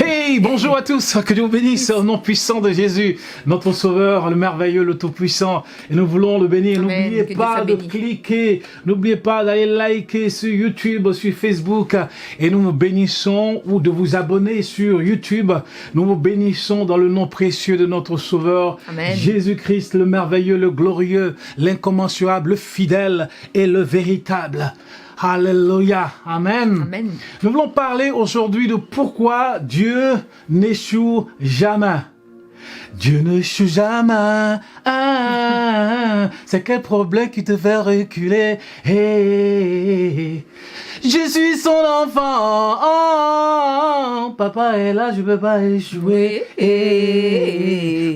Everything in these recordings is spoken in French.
Hey, bonjour à tous, que Dieu vous bénisse au nom puissant de Jésus, notre Sauveur, le merveilleux, le Tout-Puissant. Et nous voulons le bénir. N'oubliez pas de cliquer, n'oubliez pas d'aller liker sur YouTube, sur Facebook. Et nous vous bénissons, ou de vous abonner sur YouTube. Nous vous bénissons dans le nom précieux de notre Sauveur, Jésus-Christ, le merveilleux, le glorieux, l'incommensurable, le fidèle et le véritable. Alléluia. Amen. Amen. Nous voulons parler aujourd'hui de pourquoi Dieu n'échoue jamais. Dieu n'échoue jamais. C'est quel problème qui te fait reculer? Je suis son enfant. Papa est là, je peux pas échouer.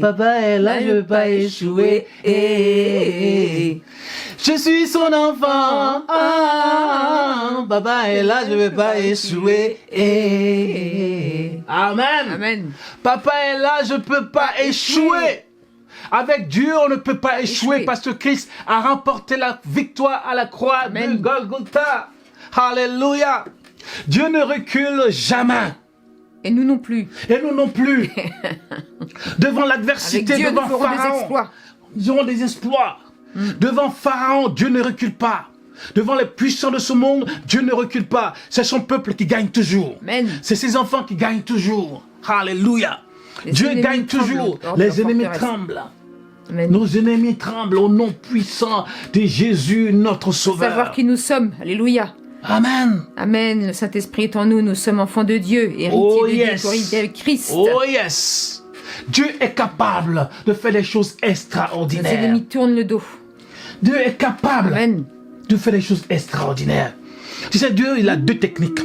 Papa est là, je peux pas échouer. Je suis son enfant. Papa est là, je ne vais pas échouer. Amen. Amen. Papa est là, je ne peux pas échouer. Avec Dieu, on ne peut pas échouer parce que Christ a remporté la victoire à la croix de Golgotha. Alléluia. Dieu ne recule jamais. Et nous non plus. Et nous non plus. Devant l'adversité, devant Pharaon, nous aurons des exploits. Devant Pharaon, Dieu ne recule pas. Devant les puissants de ce monde, Dieu ne recule pas. C'est son peuple qui gagne toujours. C'est ses enfants qui gagnent toujours. Alléluia. Dieu gagne toujours. Les ennemis tremblent. Amen. Nos ennemis tremblent au nom puissant de Jésus, notre Sauveur. Savoir qui nous sommes. Alléluia. Amen. Amen. Le Saint-Esprit est en nous. Nous sommes enfants de Dieu. Héritiers de Dieu, héritiers avec Christ. Oh yes. Dieu est capable de faire des choses extraordinaires. Les ennemis tournent le dos. Dieu est capable Amen. de faire des choses extraordinaires. Tu sais, Dieu, il a deux techniques.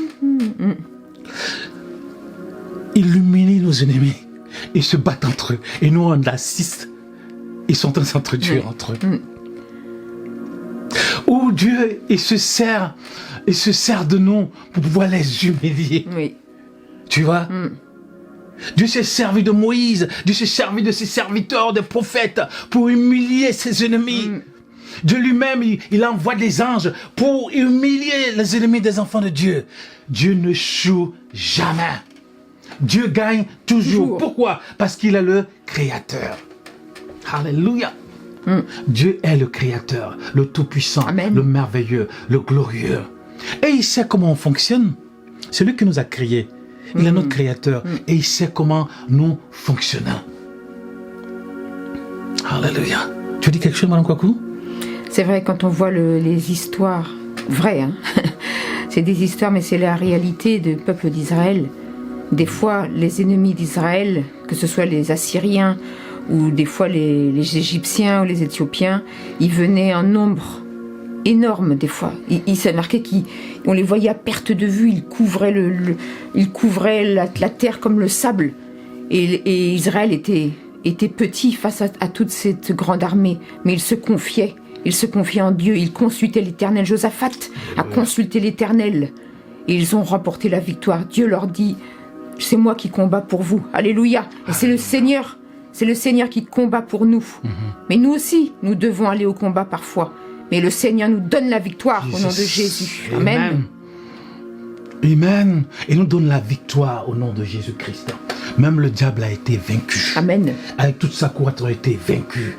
Il humilie nos ennemis. Ils se battent entre eux. Et nous, on assiste. Ils sont en train de s'entretuer entre eux. Ou Dieu, il se sert de nous pour pouvoir les humilier. Oui. Tu vois? Dieu s'est servi de Moïse, Dieu s'est servi de ses serviteurs, des prophètes, pour humilier ses ennemis. Dieu lui-même, il envoie des anges pour humilier les ennemis des enfants de Dieu. Dieu ne échoue jamais. Dieu gagne toujours. Pourquoi? Parce qu'il est le Créateur. Alléluia. Dieu est le Créateur, le Tout-Puissant, le merveilleux, le glorieux. Et il sait comment on fonctionne. C'est lui qui nous a créés. Il est notre Créateur et il sait comment nous fonctionnons. Alléluia. Tu dis quelque chose, Madame Kwaku? C'est vrai, quand on voit les histoires vraies, hein. C'est des histoires, mais c'est la réalité du peuple d'Israël. Des fois, les ennemis d'Israël, que ce soit les Assyriens ou des fois les Égyptiens ou les Éthiopiens, ils venaient en nombre énorme des fois. Il s'est marqué qu'on les voyait à perte de vue, ils couvraient, la terre comme le sable. Et Israël était petit face à toute cette grande armée, mais il se confiait en Dieu, il consultait l'Éternel. Josaphat a consulté l'Éternel et ils ont remporté la victoire. Dieu leur dit, c'est moi qui combats pour vous. Alléluia. Et c'est le Seigneur qui combat pour nous. Mais nous aussi, nous devons aller au combat parfois. Mais le Seigneur nous donne la victoire au nom de Jésus. Amen. Amen. Et nous donne la victoire au nom de Jésus-Christ. Même le diable a été vaincu. Amen. Avec toute sa cour a été vaincu.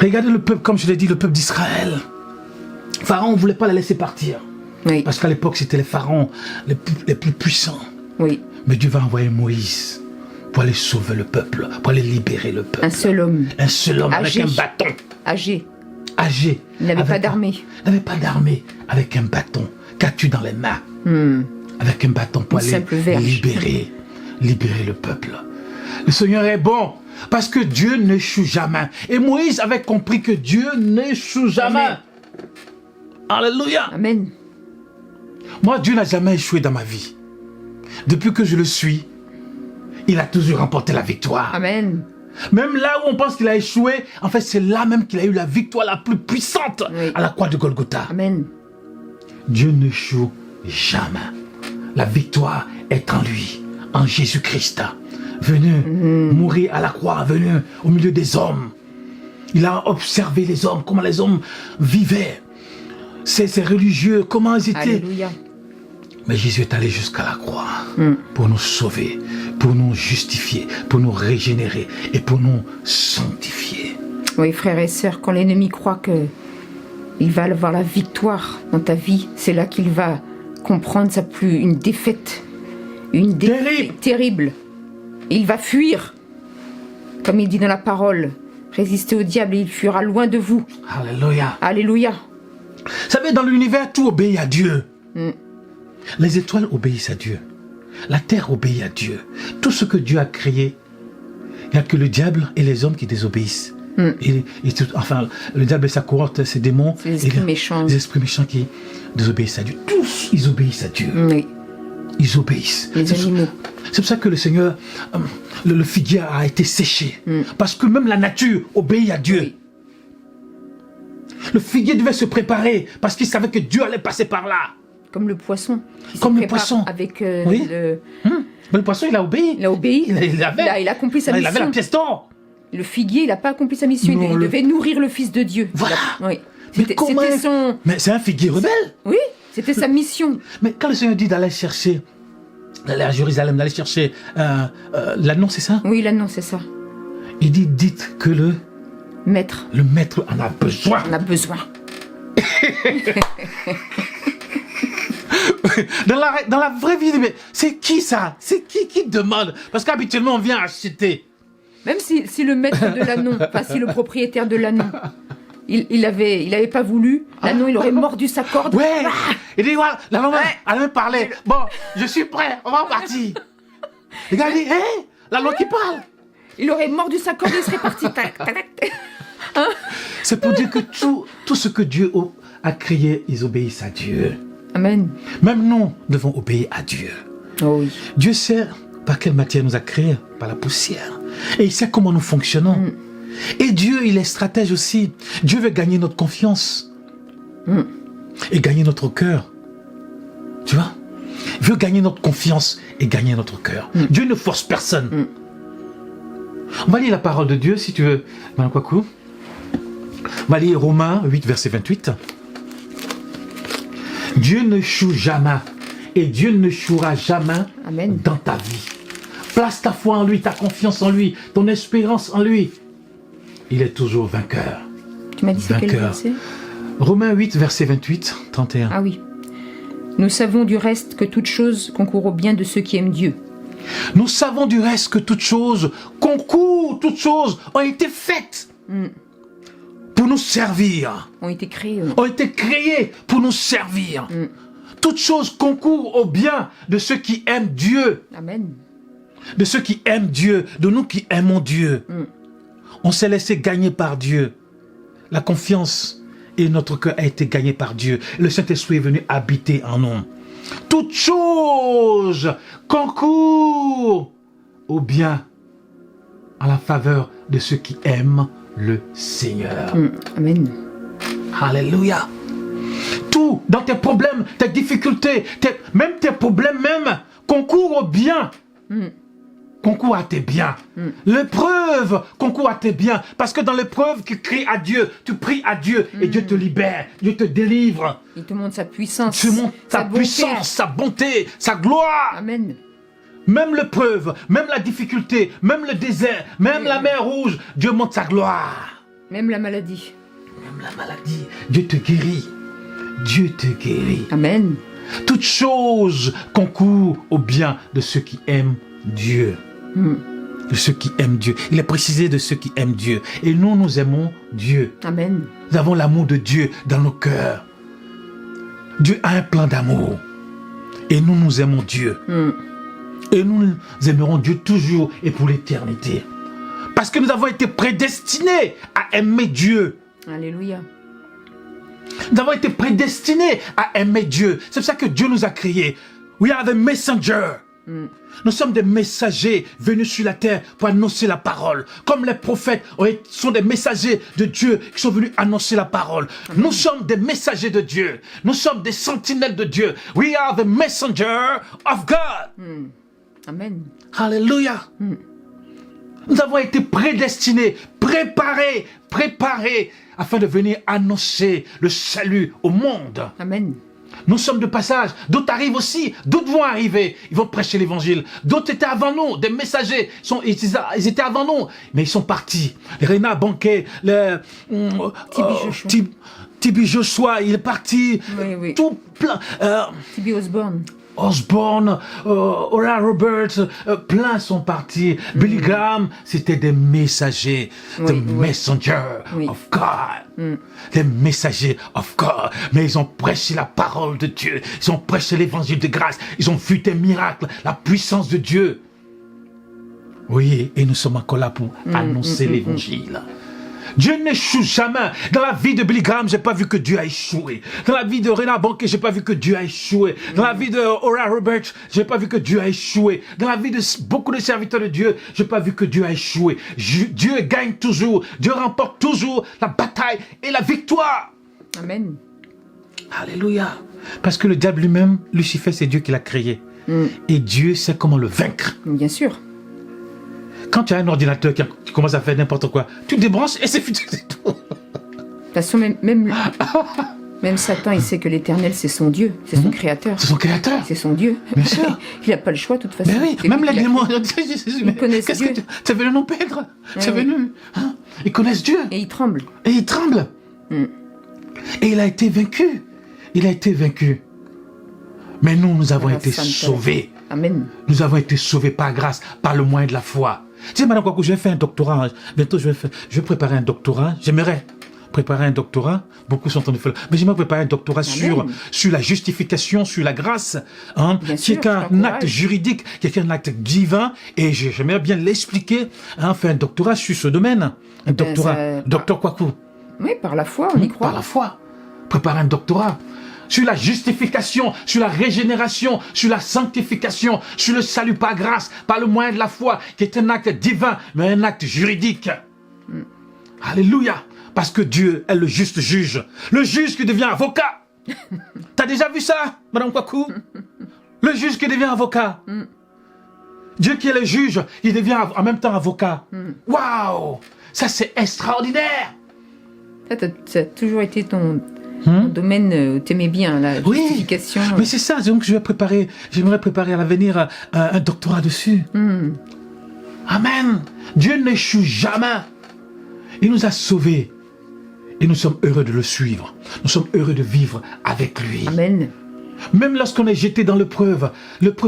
Regardez le peuple, comme je l'ai dit, le peuple d'Israël. Pharaon ne voulait pas la laisser partir. Oui. Parce qu'à l'époque, c'était les pharaons les plus puissants. Oui. Mais Dieu va envoyer Moïse pour aller sauver le peuple, pour aller libérer le peuple. Un seul homme. Un seul homme âgé. avec un bâton. Âgé. Il n'avait pas d'armée. Il n'avait pas d'armée. Avec un bâton. Qu'as-tu dans les mains? Avec un bâton pour aller libérer le peuple. Le Seigneur est bon. Parce que Dieu n'échoue jamais. Et Moïse avait compris que Dieu n'échoue jamais. Amen. Alléluia. Amen. Moi, Dieu n'a jamais échoué dans ma vie. Depuis que je le suis, il a toujours remporté la victoire. Amen. Même là où on pense qu'il a échoué, en fait, c'est là même qu'il a eu la victoire la plus puissante à la croix de Golgotha. Amen. Dieu n'échoue jamais. La victoire est en lui, en Jésus-Christ, venu mourir à la croix, venu au milieu des hommes. Il a observé les hommes, comment les hommes vivaient. Ces religieux, comment ils étaient. Alléluia. Mais Jésus est allé jusqu'à la croix pour nous sauver, pour nous justifier, pour nous régénérer et pour nous sanctifier. Oui, frères et sœurs, quand l'ennemi croit que il va avoir la victoire dans ta vie, c'est là qu'il va comprendre ça plus une défaite. Une défaite terrible. Il va fuir. Comme il dit dans la parole, résistez au diable et il fuira loin de vous. Alléluia. Alléluia. Vous savez, dans l'univers, tout obéit à Dieu. Les étoiles obéissent à Dieu. La terre obéit à Dieu. Tout ce que Dieu a créé, il n'y a que le diable et les hommes qui désobéissent. Enfin, le diable et sa cohorte, ses démons, les esprits méchants. Les esprits méchants qui désobéissent à Dieu. Tous, ils obéissent à Dieu. Oui. Ils obéissent. Les animaux. C'est pour ça que le Seigneur, le figuier a été séché. Parce que même la nature obéit à Dieu. Oui. Le figuier devait se préparer parce qu'il savait que Dieu allait passer par là. Comme le poisson. Comme le poisson. Avec oui. Mais le poisson, il a obéi. Il a obéi. Il a accompli sa mission. Il avait la pièce d'or. Le figuier, il n'a pas accompli sa mission. Non, il devait nourrir le Fils de Dieu. Voilà. Oui. Mais comment Mais c'est un figuier rebelle. Oui, c'était sa mission. Mais quand le Seigneur dit d'aller chercher, d'aller à Jérusalem, d'aller chercher l'anneau, c'est ça? Oui, l'anneau, c'est ça. Il dit, dites que le maître en a besoin. On a besoin. Dans la vraie vie, mais c'est qui ça? C'est qui demande? Parce qu'habituellement, on vient acheter. Même si le maître de l'anneau, enfin si le propriétaire de l'anneau, il avait pas voulu, l'anneau il aurait mordu sa corde. Ouais. Il dit voilà, l'anneau elle avait parlé. Bon, je suis prêt, on va partir. Le gars dit, hé, l'anneau qui parle. Il aurait mordu sa corde et il serait parti. Hein? C'est pour dire que tout ce que Dieu a créé, ils obéissent à Dieu. Amen. Même nous devons obéir à Dieu. Oh oui. Dieu sait par quelle matière nous a créés, par la poussière. Et il sait comment nous fonctionnons. Et Dieu, il est stratège aussi. Dieu veut gagner notre confiance. Et gagner notre cœur. Tu vois? Il veut gagner notre confiance et gagner notre cœur. Dieu ne force personne. On va lire la parole de Dieu, si tu veux. Madame Kwaku. On va lire Romains 8, verset 28. Dieu ne choue jamais. Et Dieu ne chouera jamais Amen. Dans ta vie. Place ta foi en lui, ta confiance en lui, ton espérance en lui. Il est toujours vainqueur. Tu m'as dit c'est quel verset? Romains 8, verset 28, 31. Ah oui. Nous savons du reste que toute chose concourt au bien de ceux qui aiment Dieu. Nous savons du reste que toutes choses concourent, toutes choses ont été faites pour nous servir. Ont été créées. Ont été créées pour nous servir. Toutes choses concourent au bien de ceux qui aiment Dieu. Amen. De ceux qui aiment Dieu, de nous qui aimons Dieu. On s'est laissé gagner par Dieu. La confiance et notre cœur a été gagné par Dieu. Le Saint-Esprit est venu habiter en nous. Toutes choses concourent au bien, à la faveur de ceux qui aiment le Seigneur. Amen. Alléluia. Tout, dans tes problèmes, tes difficultés, même tes problèmes concourent au bien. Concours à tes biens. L'épreuve concourt à tes biens. Parce que dans l'épreuve, tu cries à Dieu, tu pries à Dieu et Dieu te libère, Dieu te délivre. Il te montre sa puissance. Tu montres sa puissance, sa bonté, sa gloire. Amen. Même l'épreuve, même la difficulté, même le désert, même la mer rouge, Dieu montre sa gloire. Même la maladie. Même la maladie, Dieu te guérit. Dieu te guérit. Amen. Toutes choses concourent au bien de ceux qui aiment Dieu. De ceux qui aiment Dieu. Il est précisé de ceux qui aiment Dieu. Et nous, nous aimons Dieu. Amen. Nous avons l'amour de Dieu dans nos cœurs. Dieu a un plan d'amour. Et nous, nous aimons Dieu. Et nous aimerons Dieu toujours et pour l'éternité. Parce que nous avons été prédestinés à aimer Dieu. Alléluia. Nous avons été prédestinés à aimer Dieu. C'est pour ça que Dieu nous a créés. We are the messenger. Nous sommes des messagers venus sur la terre pour annoncer la parole. Comme les prophètes sont des messagers de Dieu qui sont venus annoncer la parole. Nous sommes des messagers de Dieu. Nous sommes des sentinelles de Dieu. We are the messenger of God. Amen. Alléluia. Nous avons été prédestinés, préparés afin de venir annoncer le salut au monde. Amen. Nous sommes de passage. D'autres arrivent aussi. D'autres vont arriver. Ils vont prêcher l'évangile. D'autres étaient avant nous. Des messagers. Ils étaient avant nous. Mais ils sont partis. Rena Banquet, Tibi Joshua, il est parti. Oui. Tout plein. Tibi Osborne, Oral Roberts, plein sont partis. Billy Graham, c'était des messagers, the messenger of God, des messagers of God. Mais ils ont prêché la parole de Dieu, ils ont prêché l'évangile de grâce, ils ont vu des miracles, la puissance de Dieu. Oui, et nous sommes encore là pour annoncer l'évangile. Dieu n'échoue jamais. Dans la vie de Billy Graham, j'ai pas vu que Dieu a échoué. Dans la vie de Rena Banquet, j'ai pas vu que Dieu a échoué. Dans la vie de Oral Roberts, j'ai pas vu que Dieu a échoué. Dans la vie de beaucoup de serviteurs de Dieu, j'ai pas vu que Dieu a échoué. Dieu gagne toujours. Dieu remporte toujours la bataille et la victoire. Amen. Alléluia. Parce que le diable lui-même, Lucifer, c'est Dieu qui l'a créé. Et Dieu sait comment le vaincre. Bien sûr. Quand tu as un ordinateur qui commence à faire n'importe quoi, tu débranches et c'est fini, c'est tout. De toute façon, même Satan, il sait que l'Éternel, c'est son Dieu, c'est son créateur. C'est son créateur. C'est son Dieu. Bien sûr. Il n'a pas le choix, de toute façon. Mais oui, même les démons. Ils connaissent Dieu. Tu es venu nous perdre. Tu es venu. Hein? Ils connaissent Dieu. Et ils tremblent. Et ils tremblent. Et il a été vaincu. Il a été vaincu. Mais nous avons été sauvés. Amen. Nous avons été sauvés par grâce, par le moyen de la foi. Tu sais, Madame Kwaku, je vais faire un doctorat. Bientôt, je vais préparer un doctorat. J'aimerais préparer un doctorat. Beaucoup sont en train de faire. Mais j'aimerais préparer un doctorat sur la justification, sur la grâce, hein, qui est un acte juridique, qui est un acte divin. Et j'aimerais bien l'expliquer, hein, faire un doctorat sur ce domaine. Un doctorat. Docteur Kwaku. Oui, par la foi, on y croit. Par la foi. Préparer un doctorat. Sur la justification, sur la régénération, sur la sanctification, sur le salut par grâce, par le moyen de la foi, qui est un acte divin, mais un acte juridique. Alléluia. Parce que Dieu est le juste juge. Le juge qui devient avocat. T'as déjà vu ça, Madame Kwaku? Le juge qui devient avocat. Dieu qui est le juge, il devient en même temps avocat. Waouh! Ça, c'est extraordinaire. Ça a toujours été ton domaine où tu aimais bien, la justification. Mais c'est ça, donc j'aimerais préparer à l'avenir un doctorat dessus. Amen. Dieu n'échoue jamais. Il nous a sauvés. Et nous sommes heureux de le suivre. Nous sommes heureux de vivre avec lui. Amen. Même lorsqu'on est jeté dans l'épreuve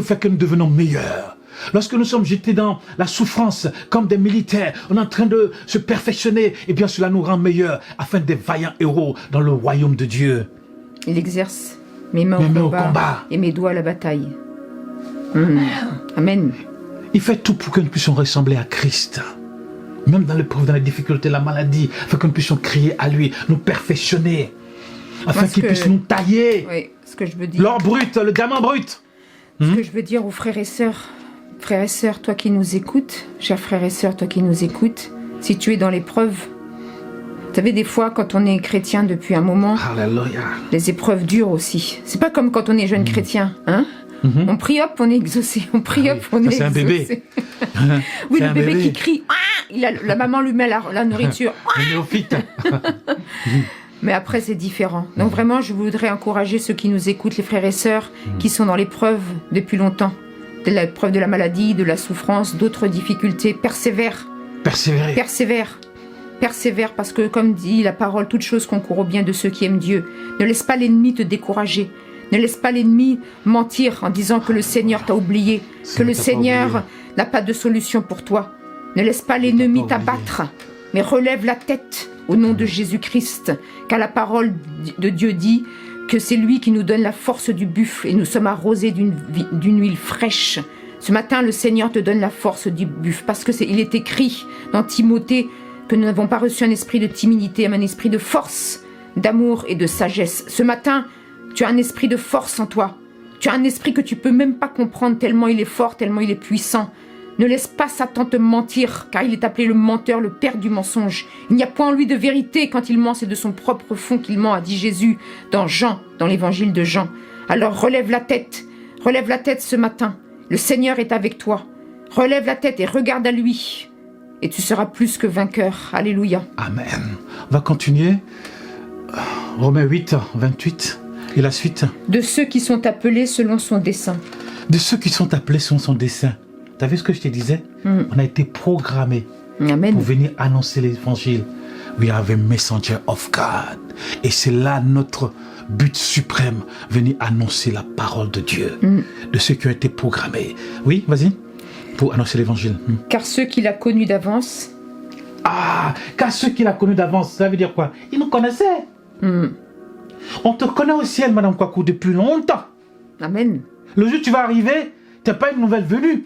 fait que nous devenons meilleurs. Lorsque nous sommes jetés dans la souffrance comme des militaires, on est en train de se perfectionner, et bien cela nous rend meilleurs, afin d'être vaillants héros dans le royaume de Dieu. Il exerce mes mains au combat et mes doigts à la bataille. Amen. Il fait tout pour que nous puissions ressembler à Christ. Même dans l'épreuve, dans les difficultés, la maladie, afin que nous puissions crier à lui, nous perfectionner, afin qu'il puisse nous tailler. Oui, ce que je veux dire. L'or brut, le diamant brut. Ce que je veux dire aux frères et sœurs, toi qui nous écoutes, chers frères et sœurs, toi qui nous écoutes, si tu es dans l'épreuve, vous savez, des fois, quand on est chrétien depuis un moment, Alléluia. Les épreuves durent aussi. C'est pas comme quand on est jeune chrétien, hein? On prie, hop, on est exaucé. On prie, hop, on est exaucé. C'est un bébé. Oui, le bébé qui crie. La maman lui met la nourriture. Le néophyte. Mais après, c'est différent. Donc vraiment, je voudrais encourager ceux qui nous écoutent, les frères et sœurs, qui sont dans l'épreuve depuis longtemps. De l'épreuve de la maladie, de la souffrance, d'autres difficultés. Persévère. Persévère, parce que, comme dit la parole, toute chose concourt au bien de ceux qui aiment Dieu. Ne laisse pas l'ennemi te décourager. Ne laisse pas l'ennemi mentir en disant que le Seigneur t'a oublié, que le Seigneur n'a pas de solution pour toi. Ne laisse pas l'ennemi t'abattre, mais relève la tête au nom de Jésus-Christ, car la parole de Dieu dit que c'est lui qui nous donne la force du buffle et nous sommes arrosés d'une huile fraîche. Ce matin, le Seigneur te donne la force du buffle, parce que il est écrit dans Timothée que nous n'avons pas reçu un esprit de timidité, mais un esprit de force, d'amour et de sagesse. Ce matin, tu as un esprit de force en toi. Tu as un esprit que tu peux même pas comprendre tellement il est fort, tellement il est puissant. Ne laisse pas Satan te mentir, car il est appelé le menteur, le père du mensonge. Il n'y a point en lui de vérité. Quand il ment, c'est de son propre fond qu'il ment, a dit Jésus dans l'évangile de Jean. Alors relève la tête ce matin. Le Seigneur est avec toi. Relève la tête et regarde à lui. Et tu seras plus que vainqueur. Alléluia. Amen. On va continuer. Romains 8, 28. Et la suite? De ceux qui sont appelés selon son dessein. De ceux qui sont appelés selon son dessein. Tu as vu ce que je te disais? On a été programmés Amen. pour venir annoncer l'évangile. We are a messenger of God. Et c'est là notre but suprême, venir annoncer la parole de Dieu. De ceux qui ont été programmés. Oui, vas-y. Pour annoncer l'évangile. Car ceux qu'il a connus d'avance. Ah, car ceux qu'il a connus d'avance, ça veut dire quoi? Ils nous connaissaient. On te connaît au ciel, Madame Kwaku, depuis longtemps. Amen. Le jour où tu vas arriver, tu n'es pas une nouvelle venue.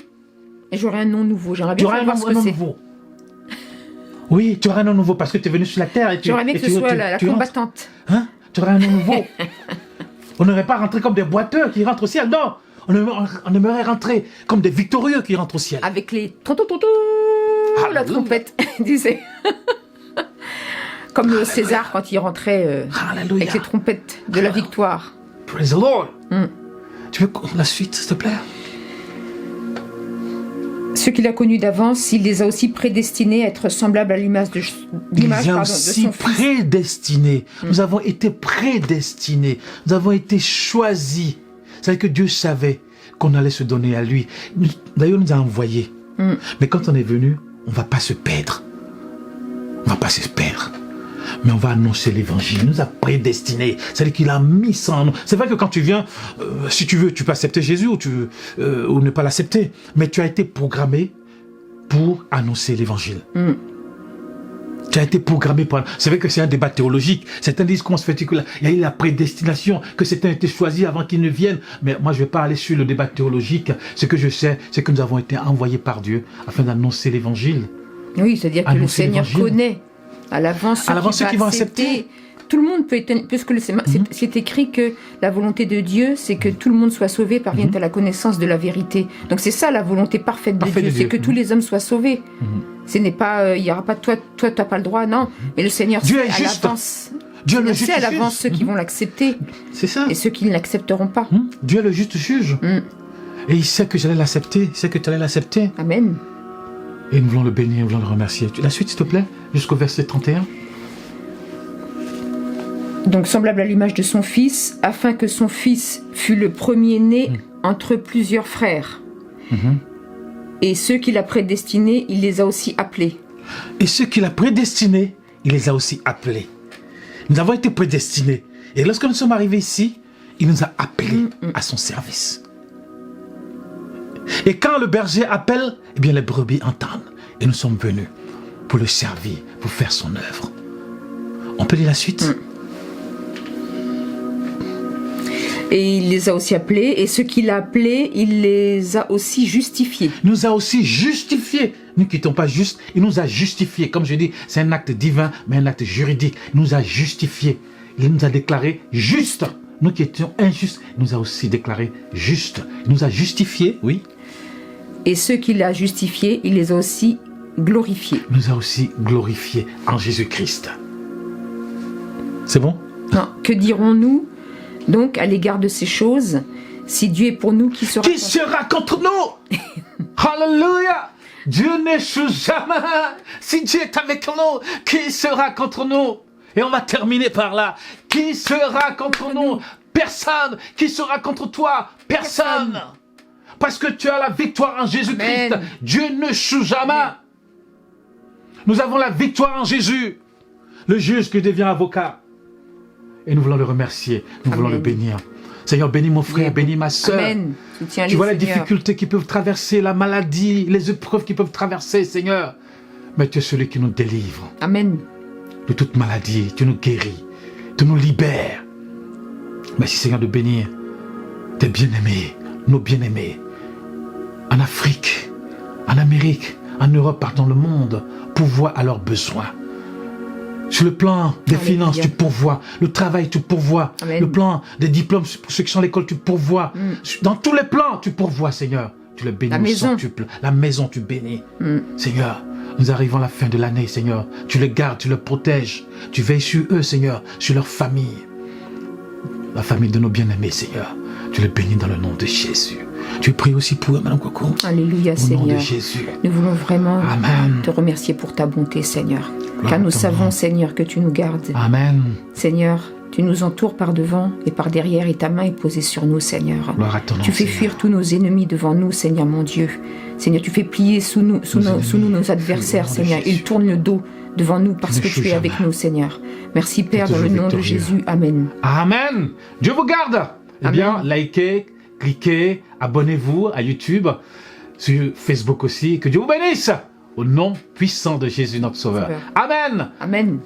Et j'aurai un nom nouveau. J'aimerais Tu bien auras un savoir ce nom que c'est. nouveau. Oui, tu auras un nom nouveau parce que tu es venu sur la terre. J'aimerais bien que ce soit la combattante. Hein? Tu auras un nom nouveau. On n'aurait pas rentré comme des boiteux qui rentrent au ciel. Non, on aimerait rentrer comme des victorieux qui rentrent au ciel. Avec les la trompette, disait. Comme le César quand il rentrait avec les trompettes de la victoire. Praise the Lord. Tu veux la suite, s'il te plaît? Ceux qu'il a connus d'avance, il les a aussi prédestinés à être semblables à l'image de son Fils. Prédestinés. Nous avons été prédestinés. Nous avons été choisis. C'est-à-dire que Dieu savait qu'on allait se donner à lui. D'ailleurs, il nous a envoyés. Mais quand on est venu, on ne va pas se perdre. On ne va pas se perdre. Mais on va annoncer l'évangile. Il nous a prédestinés. C'est-à-dire qu'il a mis ça en nous. C'est vrai que quand tu viens, si tu veux, tu peux accepter Jésus ou ne pas l'accepter. Mais tu as été programmé pour annoncer l'évangile. Tu as été programmé pour... C'est vrai que c'est un débat théologique. Certains disent qu'on se fait qu'il y a eu la prédestination, que certains ont été choisis avant qu'ils ne viennent. Mais moi, je ne vais pas aller sur le débat théologique. Ce que je sais, c'est que nous avons été envoyés par Dieu afin d'annoncer l'évangile. Oui, c'est-à-dire que le Seigneur connaît à l'avance ceux qui vont accepter. Tout le monde peut être... Puisque c'est écrit que la volonté de Dieu, c'est que tout le monde soit sauvé, parvienne à la connaissance de la vérité. Donc c'est ça la volonté parfaite de Dieu, c'est que tous les hommes soient sauvés. Ce n'est pas... Il n'y aura pas... Toi, tu n'as pas le droit, non. Mais le Seigneur Dieu sait est à juste. l'avance. Dieu le sait à l'avance ceux qui vont l'accepter. C'est ça. Et ceux qui ne l'accepteront pas. Dieu est le juste juge. Et il sait que j'allais l'accepter. Il sait que tu allais l'accepter. Amen. Et nous voulons le bénir, nous voulons le remercier. La suite, s'il te plaît, jusqu'au verset 31. Donc, semblable à l'image de son Fils, afin que son Fils fût le premier-né entre plusieurs frères. Et ceux qu'il a prédestinés, il les a aussi appelés. Et ceux qu'il a prédestinés, il les a aussi appelés. Nous avons été prédestinés. Et lorsque nous sommes arrivés ici, il nous a appelés à son service. Et quand le berger appelle, eh bien les brebis entendent. Et nous sommes venus pour le servir, pour faire son œuvre. On peut lire la suite? Et il les a aussi appelés, et ceux qu'il a appelés, il les a aussi justifiés. Il nous a aussi justifiés. Nous qui n'étions pas justes, il nous a justifiés. Comme je dis, c'est un acte divin, mais un acte juridique. Il nous a justifiés. Il nous a déclarés justes. Nous qui étions injustes, il nous a aussi déclarés justes. Il nous a justifiés, oui. Et ceux qu'il a justifiés, il les a aussi glorifiés. Il nous a aussi glorifiés en Jésus-Christ. C'est bon? Non. Que dirons-nous donc à l'égard de ces choses? Si Dieu est pour nous, qui sera contre nous? Alléluia! Dieu n'échoue jamais. Si Dieu est avec nous, qui sera contre nous? Et on va terminer par là. Qui sera contre nous? Personne. Qui sera contre toi? Personne. Parce que tu as la victoire en Jésus-Christ. Dieu n'échoue jamais. Nous avons la victoire en Jésus. Le juge qui devient avocat. Et nous voulons le remercier. Nous voulons le bénir. Seigneur, bénis mon frère, bénis ma soeur. Tu vois les difficultés qui peuvent traverser, la maladie, les épreuves qui peuvent traverser, Seigneur. Mais tu es celui qui nous délivre. Amen. De toute maladie, tu nous guéris. Tu nous libères. Merci, Seigneur, de bénir tes bien-aimés, nos bien-aimés. En Afrique, en Amérique, en Europe, partout dans le monde, pourvois à leurs besoins. Sur le plan des finances, tu pourvois. Le travail, tu pourvois. Amen. Le plan des diplômes, pour ceux qui sont à l'école, tu pourvois. Dans tous les plans, tu pourvois, Seigneur. Tu les bénis au centuple. La maison, tu bénis. Seigneur, nous arrivons à la fin de l'année, Seigneur. Tu les gardes, tu les protèges. Tu veilles sur eux, Seigneur, sur leur famille. La famille de nos bien-aimés, Seigneur. Tu les bénis dans le nom de Jésus. Tu pries aussi pour eux, Madame Coco. Alléluia, Seigneur. Au nom de Jésus. Nous voulons vraiment Amen. te remercier pour ta bonté, Seigneur. Car nous savons, Seigneur, que tu nous gardes. Amen. Seigneur, Tu nous entoures par devant et par derrière et ta main est posée sur nous, Seigneur. Gloire à ton nom, Tu fais Seigneur. fuir tous nos ennemis devant nous, Seigneur mon Dieu. Seigneur, tu fais plier sous nous nos adversaires, Au nom de Seigneur. Jésus. Ils tournent le dos devant nous parce Tu que ne tu es joues avec jamais. nous, Seigneur. Merci, Père, dans le toujours nom de victorieux. Jésus. Amen. Amen. Dieu vous garde. Eh bien, Amen. likez, cliquez, abonnez-vous à YouTube, sur Facebook aussi. Que Dieu vous bénisse. Au nom puissant de Jésus, notre Sauveur. Sauveur. Amen. Amen.